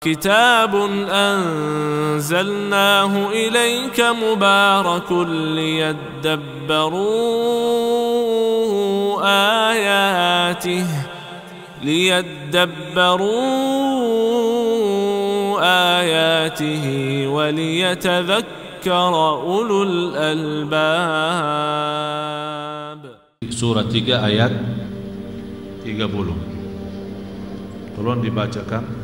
كتاب أنزلناه إليك مبارك ليدبروا آياته وليتذكر أولو الألباب. Surah 3 ayat 30. Tolong dibacakan.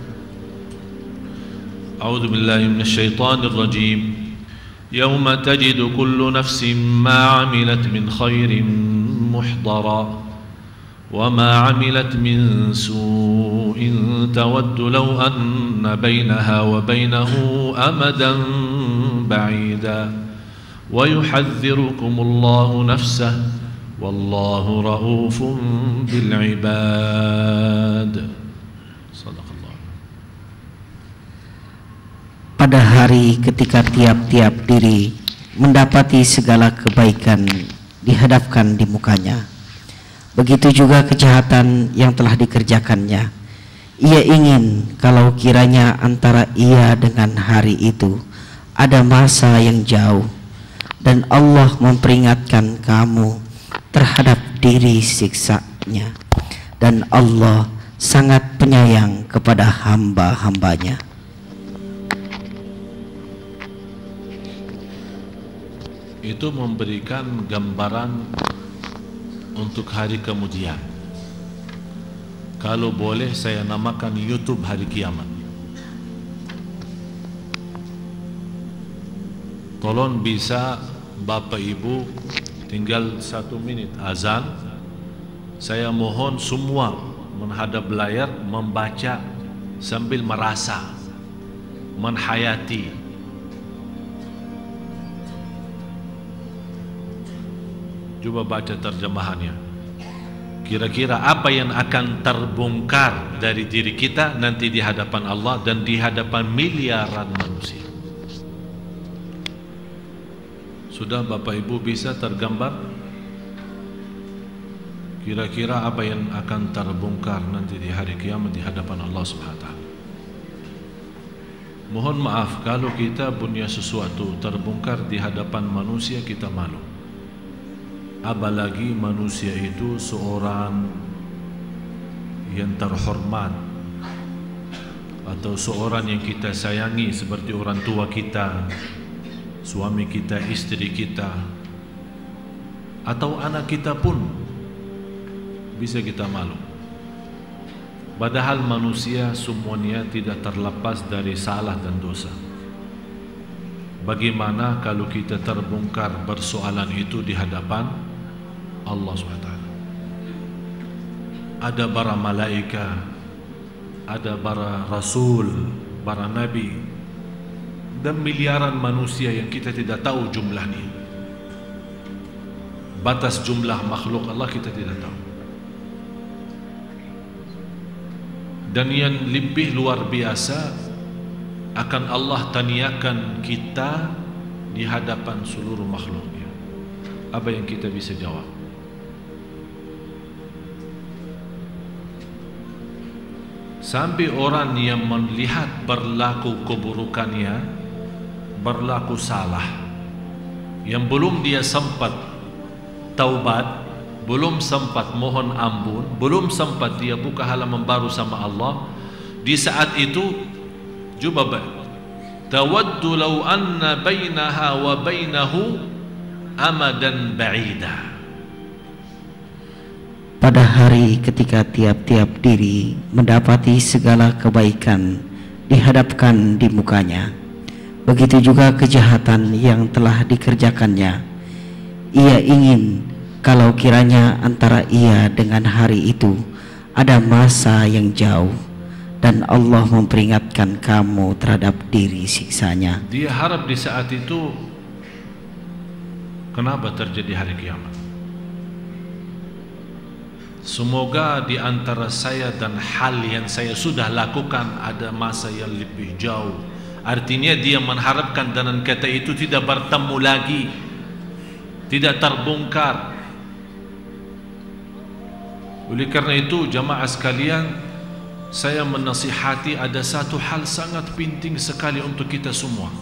A'udzu billahi minasy syaithanir rajim. Yauma tajidu kullu nafsin ma 'amilat min khairin muhdara wa ma 'amilat min su'in tawaddu law anna bainaha wa bainahu amadan ba'ida wa yuhadhdhirukumullahu nafsahu wallahu raufun bil ibad. Sadaqallah. Pada hari ketika tiap-tiap diri mendapati segala kebaikan dihadapkan di mukanya, begitu juga kejahatan yang telah dikerjakannya. Ia ingin kalau kiranya antara ia dengan hari itu ada masa yang jauh, dan Allah memperingatkan kamu terhadap diri siksanya, dan Allah sangat penyayang kepada hamba-hambanya. Itu memberikan gambaran untuk hari kemudian. Kalau boleh saya namakan YouTube hari kiamat. Tolong bisa Bapak Ibu, tinggal 1 menit azan, saya mohon semua menghadap layar membaca sambil merasa, menhayati. Coba baca terjemahannya. Kira-kira apa yang akan terbongkar dari diri kita nanti di hadapan Allah dan di hadapan miliaran manusia. Sudah Bapak Ibu bisa tergambar? Kira-kira apa yang akan terbongkar nanti di hari kiamat di hadapan Allah Subhanahu wa taala. Mohon maaf kalau kita punya sesuatu terbongkar di hadapan manusia, kita malu. Apalagi manusia itu seorang yang terhormat atau seorang yang kita sayangi seperti orang tua kita, suami kita, istri kita, atau anak kita pun bisa kita malu. Padahal manusia semuanya tidak terlepas dari salah dan dosa. Bagaimana kalau kita terbongkar persoalan itu di hadapan Allah SWT? Ada para malaikat, ada para rasul, para nabi, dan miliaran manusia yang kita tidak tahu jumlahnya. Batas jumlah makhluk Allah kita tidak tahu. Dan yang lebih luar biasa, akan Allah taniakan kita di hadapan seluruh makhluknya. Apa yang kita bisa jawab? Sampai orang yang melihat berlaku keburukannya, berlaku salah, yang belum dia sempat taubat, belum sempat mohon ampun, belum sempat dia buka halaman baru sama Allah, di saat itu coba tawaddu law anna bainaha wa bainahu amadan ba'ida. Pada hari ketika tiap-tiap diri mendapati segala kebaikan dihadapkan di mukanya, begitu juga kejahatan yang telah dikerjakannya. Ia ingin kalau kiranya antara ia dengan hari itu ada masa yang jauh, dan Allah memperingatkan kamu terhadap diri siksanya. Dia harap di saat itu, kenapa terjadi hari kiamat? Semoga di antara saya dan hal yang saya sudah lakukan ada masa yang lebih jauh. Artinya dia mengharapkan dengan kata itu tidak bertemu lagi, tidak terbongkar. Oleh karena itu jamaah sekalian, saya menasihati ada satu hal sangat penting sekali untuk kita semua.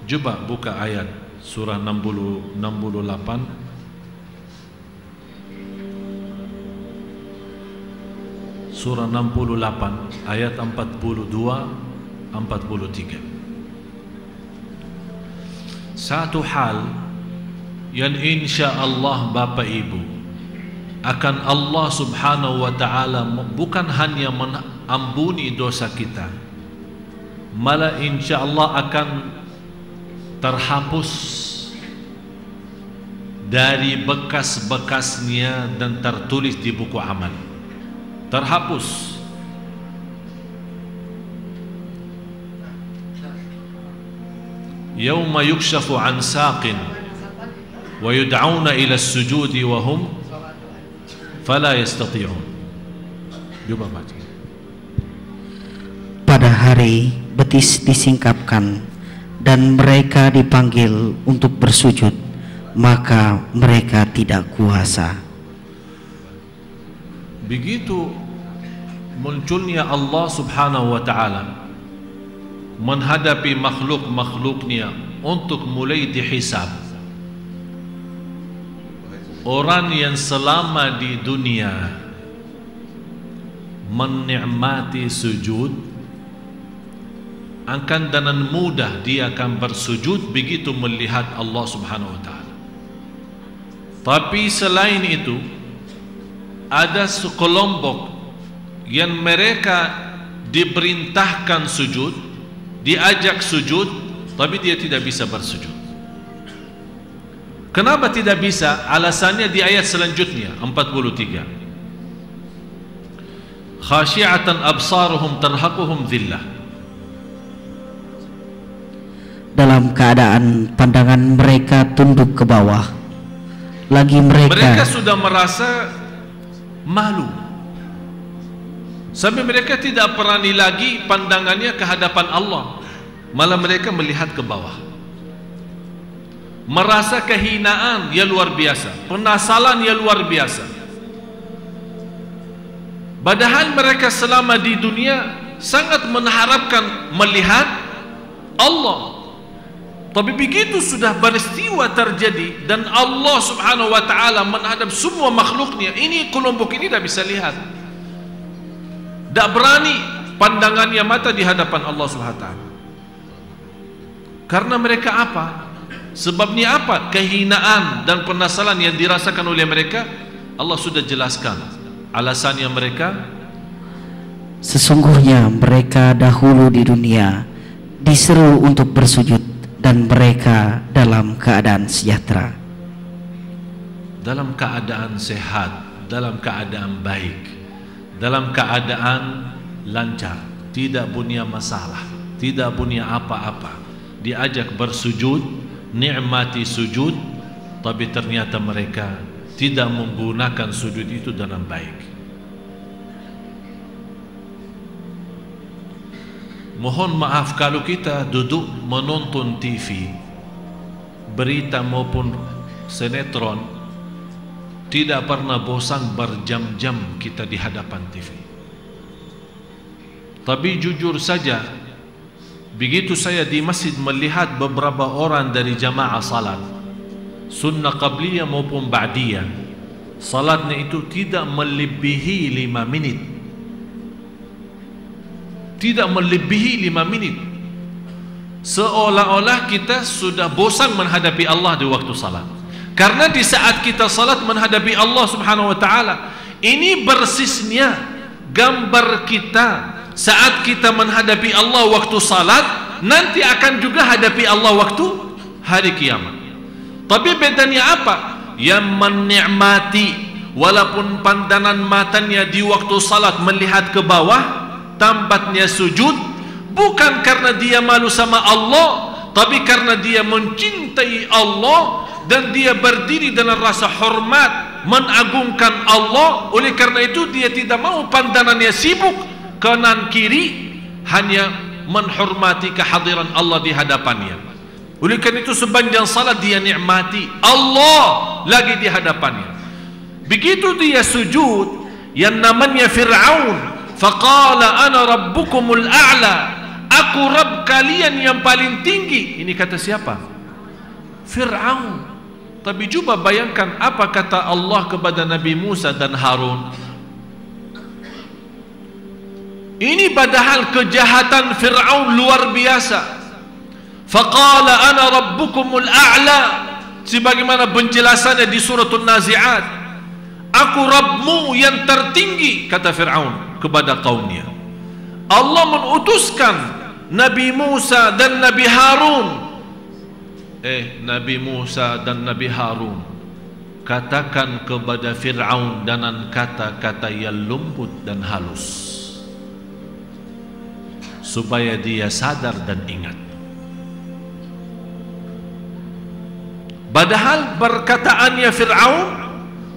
Coba buka ayat surah 68. Surah 68 ayat 42-43. Satu hal yang insya Allah Bapak Ibu akan Allah Subhanahu wa ta'ala bukan hanya mengampuni dosa kita, malah insya Allah akan terhapus dari bekas-bekasnya dan tertulis di buku amal. Terhapus. Yauma yukshafu an saqin wa yud'auna ila as-sujudi wa hum fala yastati'un. Coba baca. Pada hari betis disingkapkan dan mereka dipanggil untuk bersujud, maka mereka tidak kuasa. Begitu munculnya Allah Subhanahu wa ta'ala menghadapi makhluk-makhluknya untuk mulai dihisab. Orang yang selama di dunia menikmati sujud, akan dengan mudah dia akan bersujud begitu melihat Allah Subhanahu wa ta'ala. Tapi selain itu ada sekelompok yang mereka diperintahkan sujud, diajak sujud, tapi dia tidak bisa bersujud. Kenapa tidak bisa? Alasannya di ayat selanjutnya 43. Khashi'atan absaruhum tarhaquhum dhillah. Dalam keadaan pandangan mereka tunduk ke bawah, lagi mereka sudah merasa malu sampai mereka tidak berani lagi pandangannya ke hadapan Allah, malah mereka melihat ke bawah, merasa kehinaan yang luar biasa, penyesalan yang luar biasa. Padahal mereka selama di dunia sangat mengharapkan melihat Allah. Tapi begitu sudah peristiwa terjadi dan Allah Subhanahu wa ta'ala menghadap semua makhluknya, ini kelompok ini tidak bisa lihat, tidak berani pandangannya mata di hadapan Allah Subhanahu wa ta'ala. Karena mereka apa? Sebabnya apa? Kehinaan dan penyesalan yang dirasakan oleh mereka. Allah sudah jelaskan alasannya mereka. Sesungguhnya mereka dahulu di dunia diseru untuk bersujud dan mereka dalam keadaan sejahtera, dalam keadaan sehat, dalam keadaan baik, dalam keadaan lancar, tidak punya masalah, tidak punya apa-apa, diajak bersujud, nikmati sujud, tapi ternyata mereka tidak menggunakan sujud itu dengan baik. Mohon maaf kalau kita duduk menonton TV, berita maupun sinetron, tidak pernah bosan berjam-jam kita di hadapan TV. Tapi jujur saja, begitu saya di masjid melihat beberapa orang dari jamaah salat, sunnah qabliyah maupun ba'diyah, salatnya itu tidak melebihi 5 menit. Tidak melebihi 5 menit. Seolah-olah kita sudah bosan menghadapi Allah di waktu salat. Karena di saat kita salat menghadapi Allah Subhanahu wa ta'ala, ini bersisnya gambar kita saat kita menghadapi Allah waktu salat, nanti akan juga hadapi Allah waktu hari kiamat. Tapi bedanya apa? Yang menikmati walaupun pandangan matanya di waktu salat melihat ke bawah, tampaknya sujud, bukan karena dia malu sama Allah, tapi karena dia mencintai Allah dan dia berdiri dengan rasa hormat, mengagungkan Allah. Oleh karena itu dia tidak mau pandangannya sibuk kanan kiri, hanya menghormati kehadiran Allah di hadapannya. Oleh karena itu sepanjang salat dia nikmati Allah lagi di hadapannya. Begitu dia sujud, yang namanya Fir'aun. Faqala ana rabbukumul a'la, aku Rabb kalian yang paling tinggi. Ini kata siapa? Fir'aun. Tapi coba bayangkan apa kata Allah kepada Nabi Musa dan Harun. Ini padahal kejahatan Fir'aun luar biasa. Faqala ana rabbukumul a'la, sebagaimana penjelasannya di suratul Nazi'at. Aku Rabbmu yang tertinggi, kata Fir'aun kepada kaumnya. Allah mengutuskan Nabi Musa dan Nabi Harun. Nabi Musa dan Nabi Harun, katakan kepada Fir'aun dengan kata-kata yang lembut dan halus, supaya dia sadar dan ingat. Padahal perkataannya Fir'aun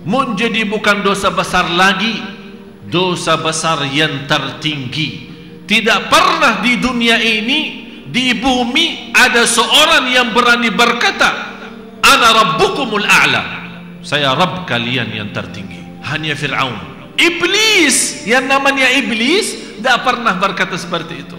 menjadi bukan dosa besar lagi, dosa besar yang tertinggi. Tidak pernah di dunia ini, di bumi, ada seorang yang berani berkata ana rabbukumul a'la, saya Rabb kalian yang tertinggi. Hanya Fir'aun. Iblis, yang namanya Iblis, tidak pernah berkata seperti itu.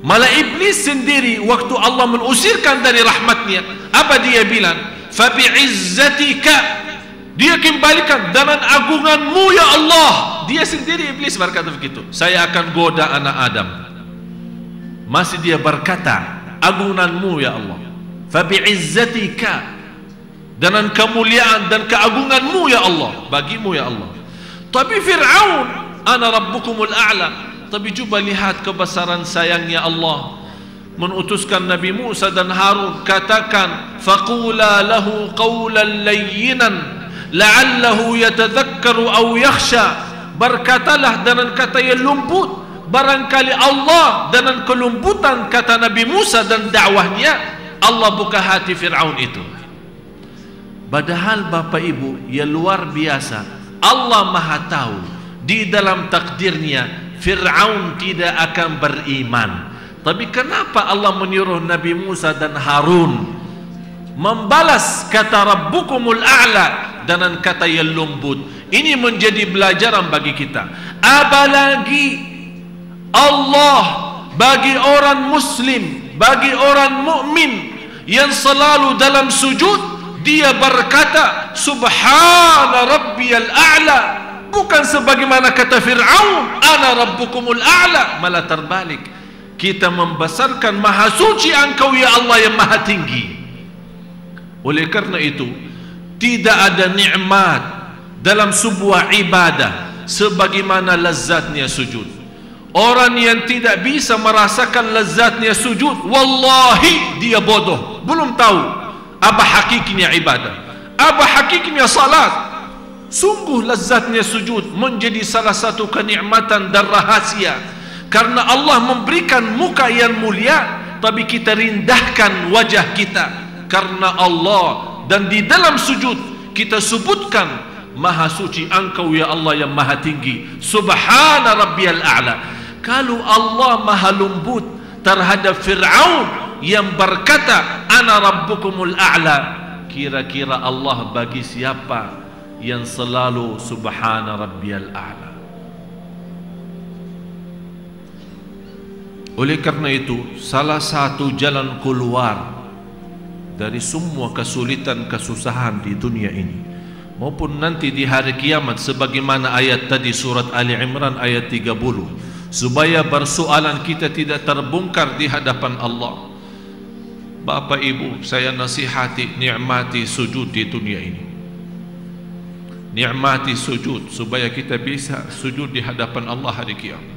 Malah Iblis sendiri waktu Allah mengusirkan dari rahmatnya, apa dia bilang? Fabi'izzatika, dia kembalikan dengan agunganmu ya Allah. Dia sendiri Iblis berkata begitu, saya akan goda anak Adam. Masih dia berkata agunganmu ya Allah. Fabi'izzatika, dengan kemuliaan dan keagunganmu ya Allah, bagimu ya Allah. Tapi Fir'aun, ana rabbukumul a'la. Tapi coba lihat kebesaran sayangnya Allah, mengutuskan Nabi Musa dan Harun, katakan faqula lahu qawlan layyinan la'allahu yatadhakkaru aw yakhsha. Berkatalah dengan kata yang lembut, barangkali Allah dengan kelembutan kata Nabi Musa dan dakwahnya, Allah buka hati Fir'aun itu. Padahal Bapak Ibu, yang luar biasa, Allah Maha tahu di dalam takdirnya Fir'aun tidak akan beriman. Tapi kenapa Allah menyuruh Nabi Musa dan Harun membalas kata Rabbukumul A'la dengan kata yang lembut? Ini menjadi pelajaran bagi kita. Apalagi Allah bagi orang Muslim, bagi orang mukmin yang selalu dalam sujud, dia berkata Subhana Rabbiyal A'la, bukan sebagaimana kata Fir'aun ana rabbukumul a'la. Malah terbalik, kita membesarkan maha suci engkau ya Allah yang maha tinggi. Oleh karena itu, tidak ada nikmat dalam sebuah ibadah sebagaimana lezatnya sujud. Orang yang tidak bisa merasakan lezatnya sujud, wallahi dia bodoh, belum tahu apa hakikinya ibadah, apa hakikinya salat. Sungguh lezatnya sujud menjadi salah satu kenikmatan dan rahasia, karena Allah memberikan muka yang mulia, tapi kita rindahkan wajah kita karena Allah. Dan di dalam sujud kita sebutkan maha suci engkau ya Allah yang maha tinggi, Subhana Rabbiyal A'la. Kalau Allah maha lembut terhadap Fir'aun yang berkata ana rabbukumul a'la, kira-kira Allah bagi siapa yang selalu Subhana Rabbiyal A'la? Oleh karena itu, salah satu jalan keluar dari semua kesulitan kesusahan di dunia ini maupun nanti di hari kiamat, sebagaimana ayat tadi surat Ali Imran ayat 30, supaya persoalan kita tidak terbongkar di hadapan Allah. Bapak Ibu, saya nasihati, nikmati sujud di dunia ini. Nikmati sujud supaya kita bisa sujud di hadapan Allah hari kiamat.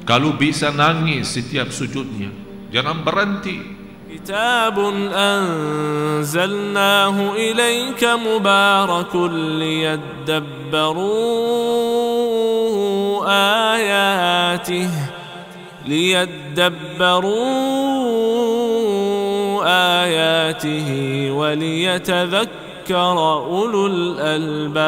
Kalau bisa nangis setiap sujudnya, jangan berhenti. كتاب أنزلناه إليك مبارك ليدبروا آياته وليتذكر أولو الألباب.